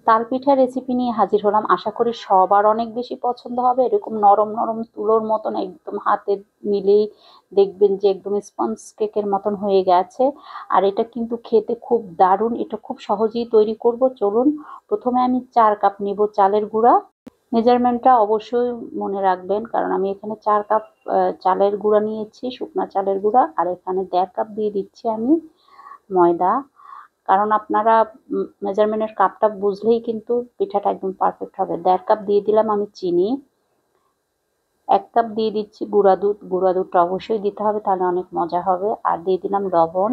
তাল পিঠার রেসিপি নিয়ে হাজির হলাম। আশা করি সবার অনেক বেশি পছন্দ হবে। এরকম নরম নরম তুলোর মতন একদম হাতে নিলেই দেখবেন যে একদম স্পঞ্জ কেকের মতন হয়ে গেছে। আর এটা কিন্তু খেতে খুব দারুণ। এটা খুব সহজেই তৈরি করব। চলুন, প্রথমে আমি 4 কাপ নিব চালের গুঁড়া। মেজারমেন্টটা অবশ্যই মনে রাখবেন, কারণ আমি এখানে 4 কাপ চালের গুঁড়া নিয়েছি, শুকনা চালের গুঁড়া। আর এখানে 1.5 কাপ দিয়ে দিচ্ছি আমি ময়দা। কারণ আপনারা মেজারমেন্টের কাপটা বুঝলেই কিন্তু পিঠাটা একদম পারফেক্ট হবে। 1.5 কাপ দিয়ে দিলাম আমি চিনি। 1 কাপ দিয়ে দিচ্ছি গুঁড়া দুধ। গুঁড়া দুধটা অবশ্যই দিতে হবে, তাহলে অনেক মজা হবে। আর দিয়ে দিলাম লবণ।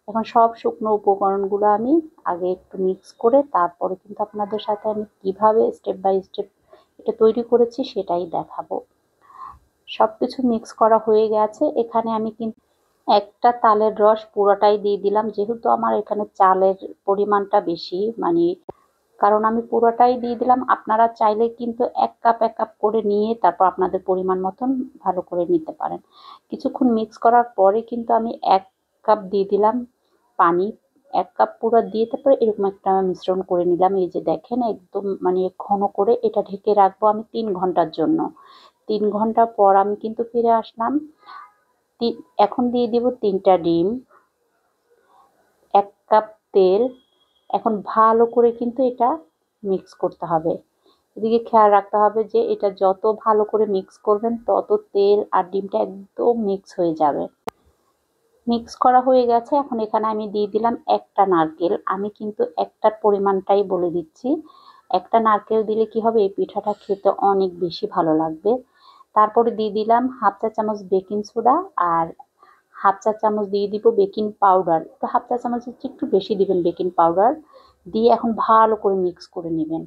এখন সব শুকনো উপকরণগুলো আমি আগে একটু মিক্স করে তারপরে কিন্তু আপনাদের সাথে আমি কিভাবে স্টেপ বাই স্টেপ এটা তৈরি করেছি সেটাই দেখাবো। সবকিছু মিক্স করা হয়ে গেছে। এখানে আমি কিন্তু একটা তালের রস পুরোটাই দিয়ে দিলাম, যেহেতু আমার এখানে চালের পরিমাণটা বেশি, মানে কারণ আমি পুরোটাই দিয়ে দিলাম। আপনারা চাইলে কিন্তু 1 কাপ 1 কাপ করে নিয়ে তারপর আপনাদের পরিমাণ মতন ভালো করে নিতে পারেন। কিছুক্ষণ মিক্স করার পরে কিন্তু আমি 1 কাপ দিয়ে দিলাম পানি। 1 কাপ পুরো দিয়ে তারপরে এরকম একটা মিশ্রণ করে নিলাম। এই যে দেখেন একদম মানে ঘন করে এটা ঢেকে রাখবো আমি 3 ঘন্টার জন্য। 3 ঘন্টা পর আমি কিন্তু ফিরে আসলাম। এখন দিয়ে দিব 3টা ডিম, 1 কাপ তেল। এখন ভালো করে কিন্তু এটা মিক্স করতে হবে। এদিকে খেয়াল রাখতে হবে যে এটা যত ভালো করে মিক্স করবেন তত তেল আর ডিমটা একদম মিক্স হয়ে যাবে। মিক্স করা হয়ে গেছে। এখন এখানে আমি দিয়ে দিলাম একটা নারকেল। আমি কিন্তু একটার পরিমাণটাই বলে দিচ্ছি। একটা নারকেল দিলে কি হবে, এই পিঠাটা খেতে অনেক বেশি ভালো লাগবে। তারপরে দিয়ে দিলাম 1/2 চা চামচ বেকিং সোডা আর 1/2 চা চামচ দিয়ে দিব বেকিং পাউডার। তো 1/2 চা চামচের চেয়ে একটু বেশি দিবেন বেকিং পাউডার। দিয়ে এখন ভালো করে মিক্স করে নেবেন।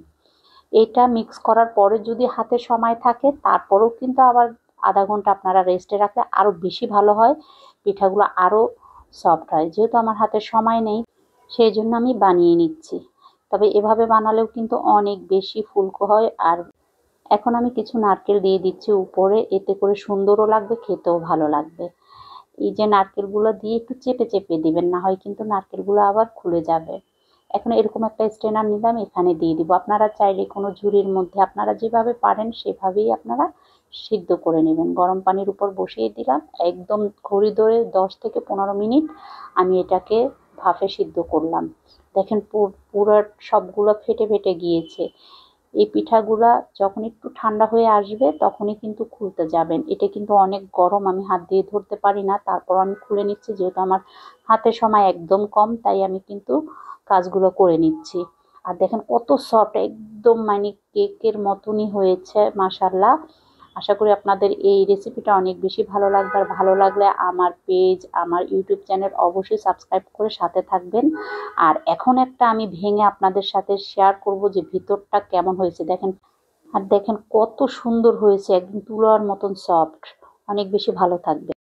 এটা মিক্স করার পরে যদি হাতে সময় থাকে তারপরেও কিন্তু আবার আধা ঘন্টা আপনারা রেস্টে রাখলে আরও বেশি ভালো হয়, পিঠাগুলো আরও সফট হয়। যেহেতু আমার হাতে সময় নেই সেই জন্য আমি বানিয়ে নিচ্ছি। তবে এভাবে বানালেও কিন্তু অনেক বেশি ফুলকো হয়। আর এখন আমি কিছু নারকেল দিয়ে দিচ্ছি উপরে, এতে করে সুন্দরও লাগবে, খেতেও ভালো লাগবে। এই যে নারকেলগুলো দিয়ে একটু চেপে চেপে দিবেন, না হয় কিন্তু নারকেলগুলো আবার খুলে যাবে। এখন এরকম একটা স্ট্রেনার নিলাম, এখানে দিয়ে দিব। আপনারা চাইলে কোনো ঝুড়ির মধ্যে আপনারা যেভাবে পারেন সেভাবেই আপনারা সিদ্ধ করে নেবেন। গরম পানির উপর বসিয়ে দিলাম, একদম ঘড়ি ধরে 10 থেকে 15 মিনিট আমি এটাকে ভাপে সিদ্ধ করলাম। দেখেন পুরো সবগুলো ফেটে ফেটে গিয়েছে। এই পিঠাগুলা যখন একটু ঠান্ডা হয়ে আসবে তখনই কিন্তু খুলতে যাবেন। এটা কিন্তু অনেক গরম, আমি হাত দিয়ে ধরতে পারি না, তারপর আমি খুলে নিচ্ছি। যেহেতু আমার হাতে সময় একদম কম তাই আমি কিন্তু কাজগুলো করে নিচ্ছি। আর দেখেন কত সফট, একদম মানে কেকের মতনই হয়েছে মাশাল্লাহ। আশা করি আপনাদের এই রেসিপিটা অনেক বেশি ভালো লাগবে। আর ভালো লাগলে আমার পেজ, আমার ইউটিউব চ্যানেল অবশ্যই সাবস্ক্রাইব করে সাথে থাকবেন। আর এখন একটা আমি ভেঙে আপনাদের সাথে শেয়ার করব যে ভিতরটা কেমন হয়েছে দেখেন। আর দেখেন কত সুন্দর হয়েছে, একদম তুলার মতন সফট। অনেক বেশি ভালো থাকবে।